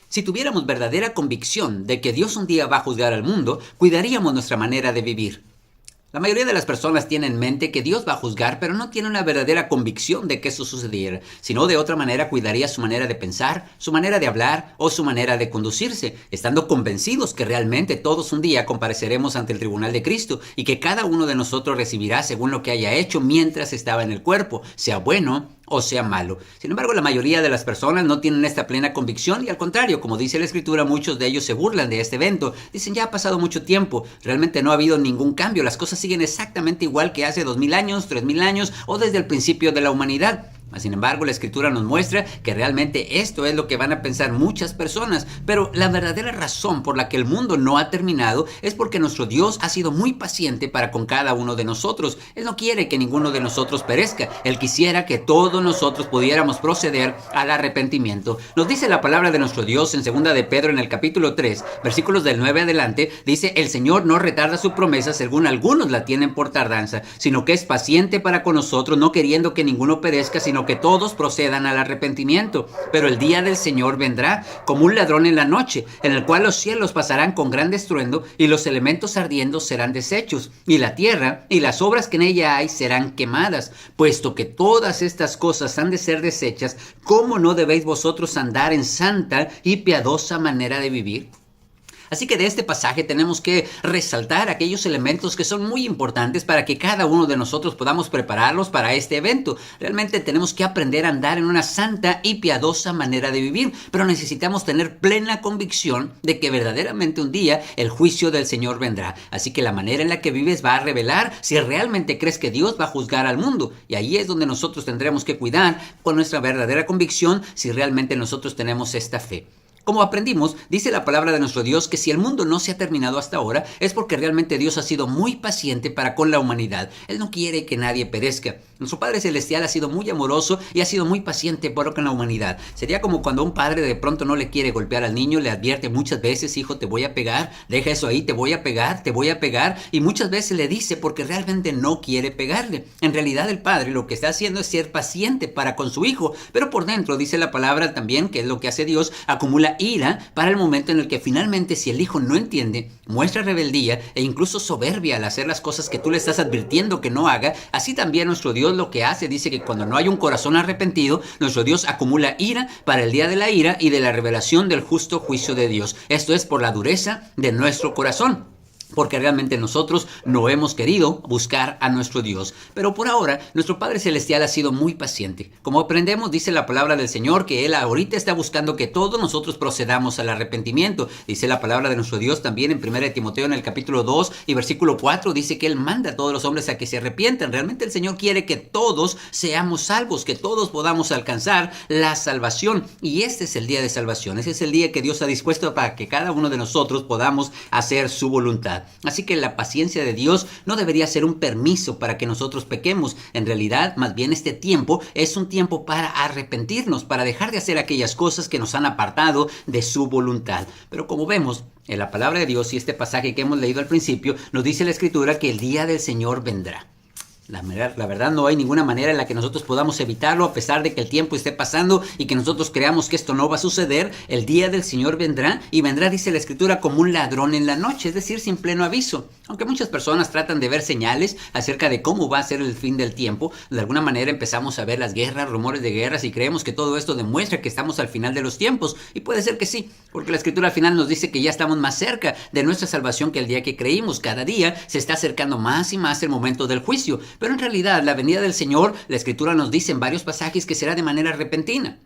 Si tuviéramos verdadera convicción de que Dios un día va a juzgar al mundo, cuidaríamos nuestra manera de vivir. La mayoría de las personas tienen en mente que Dios va a juzgar, pero no tienen una verdadera convicción de que eso sucediera, sino de otra manera cuidaría su manera de pensar, su manera de hablar o su manera de conducirse, estando convencidos que realmente todos un día compareceremos ante el tribunal de Cristo y que cada uno de nosotros recibirá según lo que haya hecho mientras estaba en el cuerpo, sea bueno o sea malo. Sin embargo, la mayoría de las personas no tienen esta plena convicción y al contrario, como dice la Escritura, muchos de ellos se burlan de este evento. Dicen, ya ha pasado mucho tiempo, realmente no ha habido ningún cambio, las cosas siguen exactamente igual que hace 2000 años, 3000 años o desde el principio de la humanidad. Sin embargo, la Escritura nos muestra que realmente esto es lo que van a pensar muchas personas, pero la verdadera razón por la que el mundo no ha terminado es porque nuestro Dios ha sido muy paciente para con cada uno de nosotros. Él no quiere que ninguno de nosotros perezca, Él quisiera que todos nosotros pudiéramos proceder al arrepentimiento. Nos dice la palabra de nuestro Dios en 2 de Pedro en el capítulo 3, versículos del 9 adelante, dice, el Señor no retarda su promesa según algunos la tienen por tardanza, sino que es paciente para con nosotros, no queriendo que ninguno perezca, sino que todos procedan al arrepentimiento. Pero el día del Señor vendrá como un ladrón en la noche, en el cual los cielos pasarán con gran estruendo y los elementos ardiendo serán deshechos, y la tierra y las obras que en ella hay serán quemadas. Puesto que todas estas cosas han de ser deshechas, ¿cómo no debéis vosotros andar en santa y piadosa manera de vivir? Así que de este pasaje tenemos que resaltar aquellos elementos que son muy importantes para que cada uno de nosotros podamos prepararlos para este evento. Realmente tenemos que aprender a andar en una santa y piadosa manera de vivir, pero necesitamos tener plena convicción de que verdaderamente un día el juicio del Señor vendrá. Así que la manera en la que vives va a revelar si realmente crees que Dios va a juzgar al mundo. Y ahí es donde nosotros tendremos que cuidar con nuestra verdadera convicción si realmente nosotros tenemos esta fe. Como aprendimos, dice la palabra de nuestro Dios que si el mundo no se ha terminado hasta ahora es porque realmente Dios ha sido muy paciente para con la humanidad. Él no quiere que nadie perezca. Nuestro Padre Celestial ha sido muy amoroso y ha sido muy paciente para con la humanidad. Sería como cuando un padre de pronto no le quiere golpear al niño, le advierte muchas veces, hijo, te voy a pegar, deja eso ahí, te voy a pegar, y muchas veces le dice porque realmente no quiere pegarle. En realidad el padre lo que está haciendo es ser paciente para con su hijo, pero por dentro dice la palabra también que es lo que hace Dios, acumula ira para el momento en el que finalmente si el hijo no entiende, muestra rebeldía e incluso soberbia al hacer las cosas que tú le estás advirtiendo que no haga. Así también nuestro Dios lo que hace, dice que cuando no hay un corazón arrepentido, nuestro Dios acumula ira para el día de la ira y de la revelación del justo juicio de Dios. Esto es por la dureza de nuestro corazón, porque realmente nosotros no hemos querido buscar a nuestro Dios. Pero por ahora, nuestro Padre Celestial ha sido muy paciente. Como aprendemos, dice la palabra del Señor, que Él ahorita está buscando que todos nosotros procedamos al arrepentimiento. Dice la palabra de nuestro Dios también en 1 Timoteo en el capítulo 2 y versículo 4, dice que Él manda a todos los hombres a que se arrepientan. Realmente el Señor quiere que todos seamos salvos, que todos podamos alcanzar la salvación. Y este es el día de salvación. Ese es el día que Dios ha dispuesto para que cada uno de nosotros podamos hacer su voluntad. Así que la paciencia de Dios no debería ser un permiso para que nosotros pequemos. En realidad, más bien este tiempo es un tiempo para arrepentirnos, para dejar de hacer aquellas cosas que nos han apartado de su voluntad. Pero como vemos en la palabra de Dios y este pasaje que hemos leído al principio, nos dice la Escritura que el día del Señor vendrá. La verdad no hay ninguna manera en la que nosotros podamos evitarlo a pesar de que el tiempo esté pasando y que nosotros creamos que esto no va a suceder. El día del Señor vendrá y vendrá, dice la Escritura, como un ladrón en la noche, es decir, sin pleno aviso. Aunque muchas personas tratan de ver señales acerca de cómo va a ser el fin del tiempo, de alguna manera empezamos a ver las guerras, rumores de guerras y creemos que todo esto demuestra que estamos al final de los tiempos. Y puede ser que sí, porque la Escritura al final nos dice que ya estamos más cerca de nuestra salvación que el día que creímos. Cada día se está acercando más y más el momento del juicio. Pero en realidad la venida del Señor, la Escritura nos dice en varios pasajes que será de manera repentina.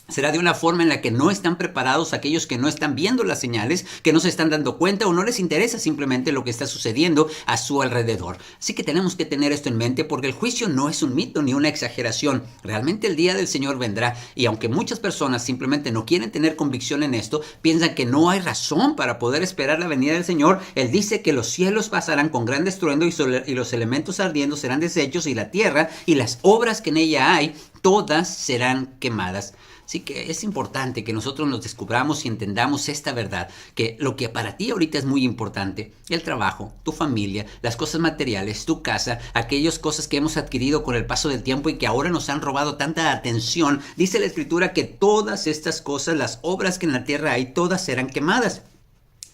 Será de una forma en la que no están preparados aquellos que no están viendo las señales, que no se están dando cuenta o no les interesa simplemente lo que está sucediendo a su alrededor. Así que tenemos que tener esto en mente porque el juicio no es un mito ni una exageración. Realmente el día del Señor vendrá y aunque muchas personas simplemente no quieren tener convicción en esto, piensan que no hay razón para poder esperar la venida del Señor, Él dice que los cielos pasarán con gran estruendo y los elementos ardiendo serán deshechos y la tierra y las obras que en ella hay, todas serán quemadas. Así que es importante que nosotros nos descubramos y entendamos esta verdad, que lo que para ti ahorita es muy importante, el trabajo, tu familia, las cosas materiales, tu casa, aquellas cosas que hemos adquirido con el paso del tiempo y que ahora nos han robado tanta atención, dice la Escritura que todas estas cosas, las obras que en la tierra hay, todas serán quemadas.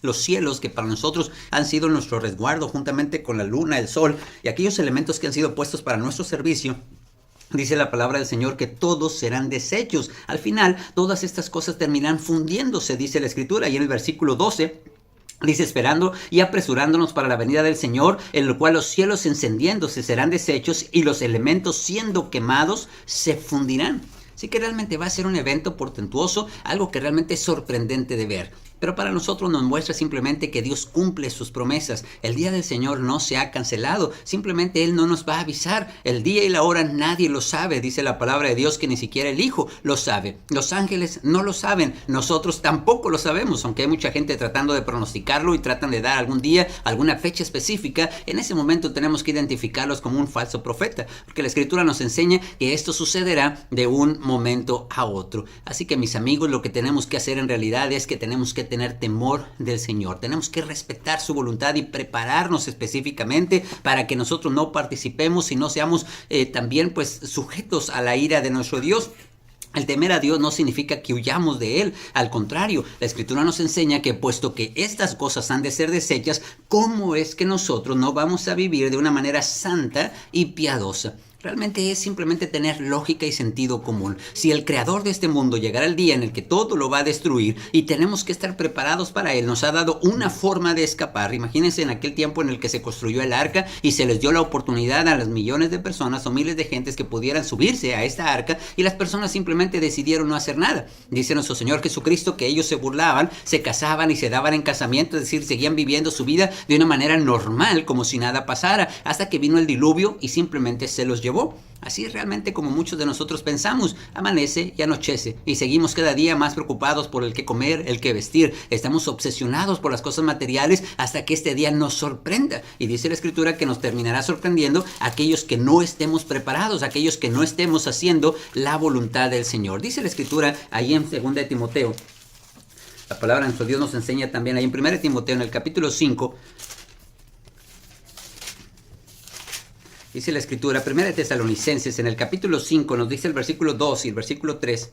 Los cielos, que para nosotros han sido nuestro resguardo juntamente con la luna, el sol y aquellos elementos que han sido puestos para nuestro servicio, dice la palabra del Señor que todos serán deshechos. Al final, todas estas cosas terminarán fundiéndose, dice la Escritura. Y en el versículo 12, dice, esperando y apresurándonos para la venida del Señor, en lo cual los cielos encendiéndose serán deshechos y los elementos siendo quemados se fundirán. Así que realmente va a ser un evento portentuoso, algo que realmente es sorprendente de ver. Pero para nosotros nos muestra simplemente que Dios cumple sus promesas. El día del Señor no se ha cancelado. Simplemente Él no nos va a avisar. El día y la hora nadie lo sabe. Dice la palabra de Dios que ni siquiera el Hijo lo sabe. Los ángeles no lo saben. Nosotros tampoco lo sabemos. Aunque hay mucha gente tratando de pronosticarlo y tratan de dar algún día, alguna fecha específica, en ese momento tenemos que identificarlos como un falso profeta. Porque la Escritura nos enseña que esto sucederá de un momento a otro. Así que mis amigos, lo que tenemos que hacer en realidad es que tenemos que tener temor del Señor. Tenemos que respetar su voluntad y prepararnos específicamente para que nosotros no participemos y no seamos también pues sujetos a la ira de nuestro Dios. El temer a Dios no significa que huyamos de Él. Al contrario, la Escritura nos enseña que puesto que estas cosas han de ser deshechas, ¿cómo es que nosotros no vamos a vivir de una manera santa y piadosa? Realmente es simplemente tener lógica y sentido común. Si el creador de este mundo llegara el día en el que todo lo va a destruir y tenemos que estar preparados para él, nos ha dado una forma de escapar. Imagínense en aquel tiempo en el que se construyó el arca y se les dio la oportunidad a las millones de personas o miles de gentes que pudieran subirse a esta arca y las personas simplemente decidieron no hacer nada. Dice nuestro Señor Jesucristo que ellos se burlaban, se casaban y se daban en casamiento, es decir, seguían viviendo su vida de una manera normal como si nada pasara, hasta que vino el diluvio y simplemente se los llevó. Así realmente como muchos de nosotros pensamos, amanece y anochece y seguimos cada día más preocupados por el que comer, el que vestir. Estamos obsesionados por las cosas materiales hasta que este día nos sorprenda. Y dice la Escritura que nos terminará sorprendiendo a aquellos que no estemos preparados, a aquellos que no estemos haciendo la voluntad del Señor. Dice la Escritura ahí en 2 de Timoteo. La palabra de nuestro Dios nos enseña también ahí en 1 de Timoteo en el capítulo 5. Dice la Escritura, 1 de Tesalonicenses, en el capítulo 5, nos dice el versículo 2 y el versículo 3.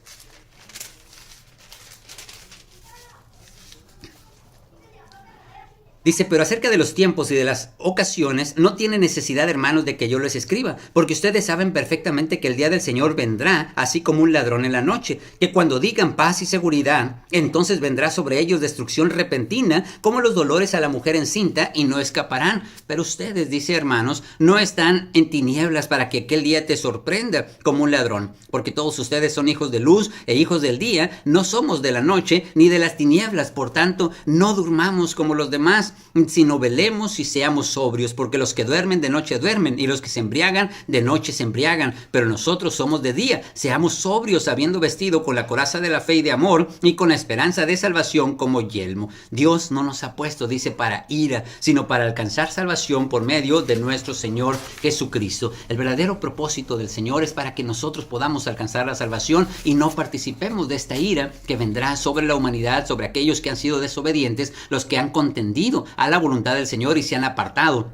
Dice, pero acerca de los tiempos y de las ocasiones, no tiene necesidad, hermanos, de que yo les escriba, porque ustedes saben perfectamente que el día del Señor vendrá, así como un ladrón en la noche, que cuando digan paz y seguridad, entonces vendrá sobre ellos destrucción repentina, como los dolores a la mujer encinta, y no escaparán. Pero ustedes, dice hermanos, no están en tinieblas para que aquel día te sorprenda como un ladrón, porque todos ustedes son hijos de luz e hijos del día, no somos de la noche ni de las tinieblas, por tanto, no durmamos como los demás, sino velemos y seamos sobrios, porque los que duermen de noche duermen, y los que se embriagan de noche se embriagan, pero nosotros somos de día. Seamos sobrios, habiendo vestido con la coraza de la fe y de amor, y con la esperanza de salvación como yelmo. Dios no nos ha puesto, dice, para ira, sino para alcanzar salvación por medio de nuestro Señor Jesucristo. El verdadero propósito del Señor es para que nosotros podamos alcanzar la salvación y no participemos de esta ira que vendrá sobre la humanidad, sobre aquellos que han sido desobedientes, los que han contendido a la voluntad del Señor y se han apartado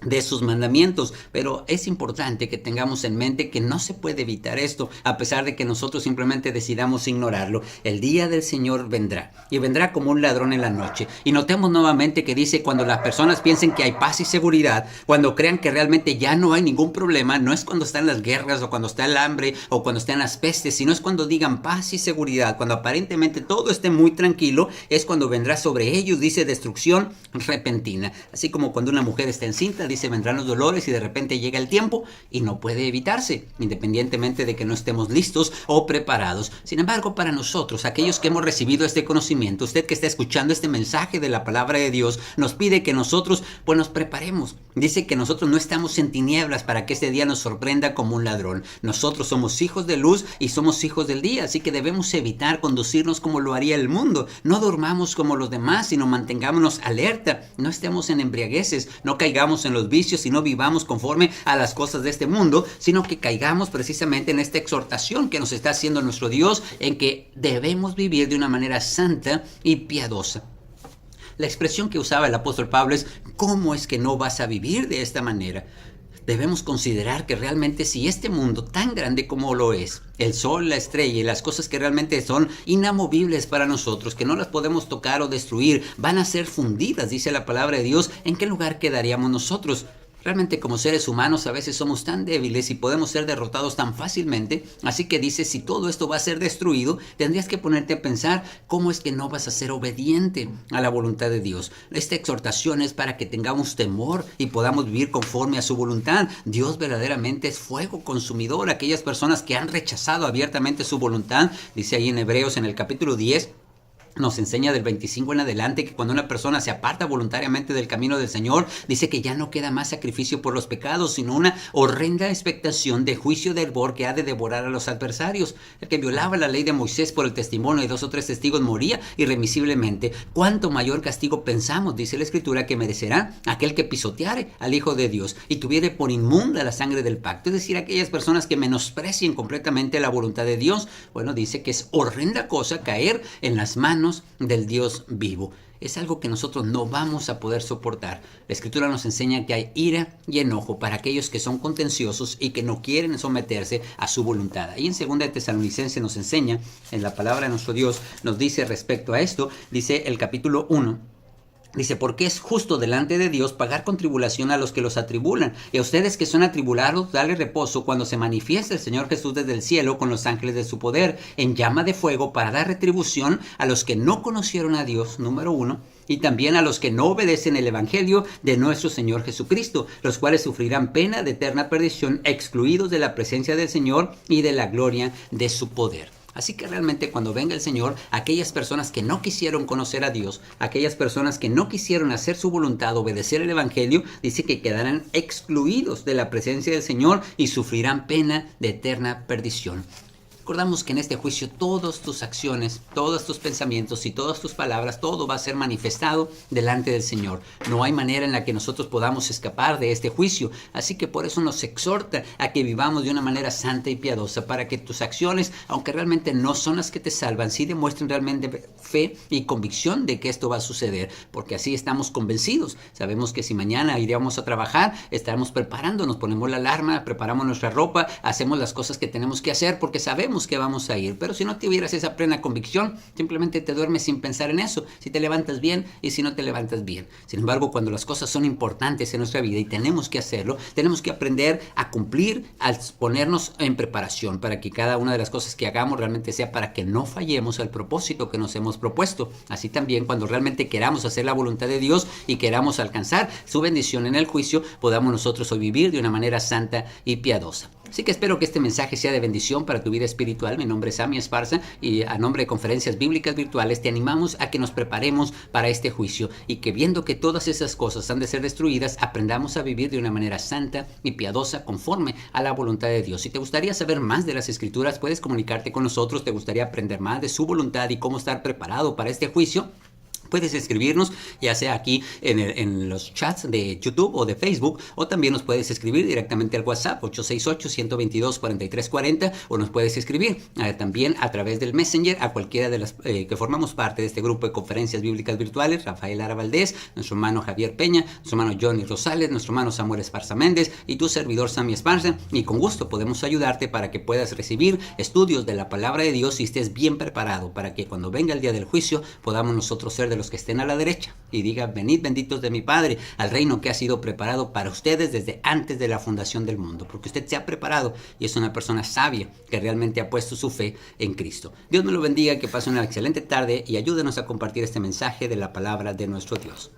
de sus mandamientos. Pero es importante que tengamos en mente que no se puede evitar esto, a pesar de que nosotros simplemente decidamos ignorarlo. El día del Señor vendrá, y vendrá como un ladrón en la noche. Y notemos nuevamente que dice, cuando las personas piensen que hay paz y seguridad, cuando crean que realmente ya no hay ningún problema, no es cuando están las guerras, o cuando está el hambre, o cuando están las pestes, sino es cuando digan paz y seguridad, cuando aparentemente todo esté muy tranquilo, es cuando vendrá sobre ellos, dice, destrucción repentina. Así como cuando una mujer está encinta, dice, vendrán los dolores y de repente llega el tiempo y no puede evitarse, independientemente de que no estemos listos o preparados. Sin embargo, para nosotros, aquellos que hemos recibido este conocimiento, usted que está escuchando este mensaje de la palabra de Dios, nos pide que nosotros pues nos preparemos. Dice que nosotros no estamos en tinieblas para que este día nos sorprenda como un ladrón. Nosotros somos hijos de luz y somos hijos del día, así que debemos evitar conducirnos como lo haría el mundo. No durmamos como los demás, sino mantengámonos alerta. No estemos en embriagueces, no caigamos en los los vicios y no vivamos conforme a las cosas de este mundo, sino que caigamos precisamente en esta exhortación que nos está haciendo nuestro Dios, en que debemos vivir de una manera santa y piadosa. La expresión que usaba el apóstol Pablo es: ¿cómo es que no vas a vivir de esta manera? Debemos considerar que realmente si este mundo tan grande como lo es, el sol, la estrella y las cosas que realmente son inamovibles para nosotros, que no las podemos tocar o destruir, van a ser fundidas, dice la palabra de Dios, ¿en qué lugar quedaríamos nosotros? Realmente como seres humanos a veces somos tan débiles y podemos ser derrotados tan fácilmente, así que dice, si todo esto va a ser destruido, tendrías que ponerte a pensar cómo es que no vas a ser obediente a la voluntad de Dios. Esta exhortación es para que tengamos temor y podamos vivir conforme a su voluntad. Dios verdaderamente es fuego consumidor. Aquellas personas que han rechazado abiertamente su voluntad, dice ahí en Hebreos en el capítulo 10, nos enseña del 25 en adelante que cuando una persona se aparta voluntariamente del camino del Señor, dice que ya no queda más sacrificio por los pecados, sino una horrenda expectación de juicio de hervor que ha de devorar a los adversarios. El que violaba la ley de Moisés por el testimonio de 2 o 3 testigos moría irremisiblemente. ¿Cuánto mayor castigo pensamos, dice la Escritura, que merecerá aquel que pisoteare al Hijo de Dios y tuviere por inmunda la sangre del pacto? Es decir, aquellas personas que menosprecien completamente la voluntad de Dios. Bueno, dice que es horrenda cosa caer en las manos del Dios vivo. Es algo que nosotros no vamos a poder soportar. La Escritura nos enseña que hay ira y enojo para aquellos que son contenciosos y que no quieren someterse a su voluntad. Y en 2 de Tesalonicenses nos enseña, en la palabra de nuestro Dios, nos dice respecto a esto, dice el capítulo 1, dice, porque es justo delante de Dios pagar con tribulación a los que los atribulan, y a ustedes que son atribulados, darle reposo cuando se manifieste el Señor Jesús desde el cielo con los ángeles de su poder, en llama de fuego, para dar retribución a los que no conocieron a Dios, número 1, y también a los que no obedecen el evangelio de nuestro Señor Jesucristo, los cuales sufrirán pena de eterna perdición, excluidos de la presencia del Señor y de la gloria de su poder. Así que realmente cuando venga el Señor, aquellas personas que no quisieron conocer a Dios, aquellas personas que no quisieron hacer su voluntad, obedecer el evangelio, dice que quedarán excluidos de la presencia del Señor y sufrirán pena de eterna perdición. Recordamos que en este juicio todas tus acciones, todos tus pensamientos y todas tus palabras, todo va a ser manifestado delante del Señor. No hay manera en la que nosotros podamos escapar de este juicio. Así que por eso nos exhorta a que vivamos de una manera santa y piadosa, para que tus acciones, aunque realmente no son las que te salvan, sí demuestren realmente fe y convicción de que esto va a suceder, porque así estamos convencidos. Sabemos que si mañana iríamos a trabajar, estaremos preparándonos, ponemos la alarma, preparamos nuestra ropa, hacemos las cosas que tenemos que hacer porque sabemos que vamos a ir. Pero si no tuvieras esa plena convicción, simplemente te duermes sin pensar en eso. Si te levantas bien y si no te levantas bien. Sin embargo, cuando las cosas son importantes en nuestra vida y tenemos que hacerlo, tenemos que aprender a cumplir, a ponernos en preparación para que cada una de las cosas que hagamos realmente sea para que no fallemos al propósito que nos hemos propuesto. Así también cuando realmente queramos hacer la voluntad de Dios y queramos alcanzar su bendición en el juicio, podamos nosotros hoy vivir de una manera santa y piadosa. Así que espero que este mensaje sea de bendición para tu vida espiritual. Mi nombre es Sammy Esparza y a nombre de Conferencias Bíblicas Virtuales te animamos a que nos preparemos para este juicio y que, viendo que todas esas cosas han de ser destruidas, aprendamos a vivir de una manera santa y piadosa conforme a la voluntad de Dios. Si te gustaría saber más de las Escrituras, puedes comunicarte con nosotros. Te gustaría aprender más de su voluntad y cómo estar preparado para este juicio, puedes escribirnos, ya sea aquí en los chats de YouTube o de Facebook, o también nos puedes escribir directamente al WhatsApp 868-122-4340, o nos puedes escribir también a través del Messenger a cualquiera de las que formamos parte de este grupo de Conferencias Bíblicas Virtuales: Rafael Lara Valdés, nuestro hermano Javier Peña, nuestro hermano Johnny Rosales, nuestro hermano Samuel Esparza Méndez y tu servidor Sammy Esparza, y con gusto podemos ayudarte para que puedas recibir estudios de la palabra de Dios y estés bien preparado para que cuando venga el día del juicio podamos nosotros ser de los que estén a la derecha y diga: venid benditos de mi Padre al reino que ha sido preparado para ustedes desde antes de la fundación del mundo, porque usted se ha preparado y es una persona sabia que realmente ha puesto su fe en Cristo. Dios me lo bendiga, que pase una excelente tarde y ayúdenos a compartir este mensaje de la palabra de nuestro Dios.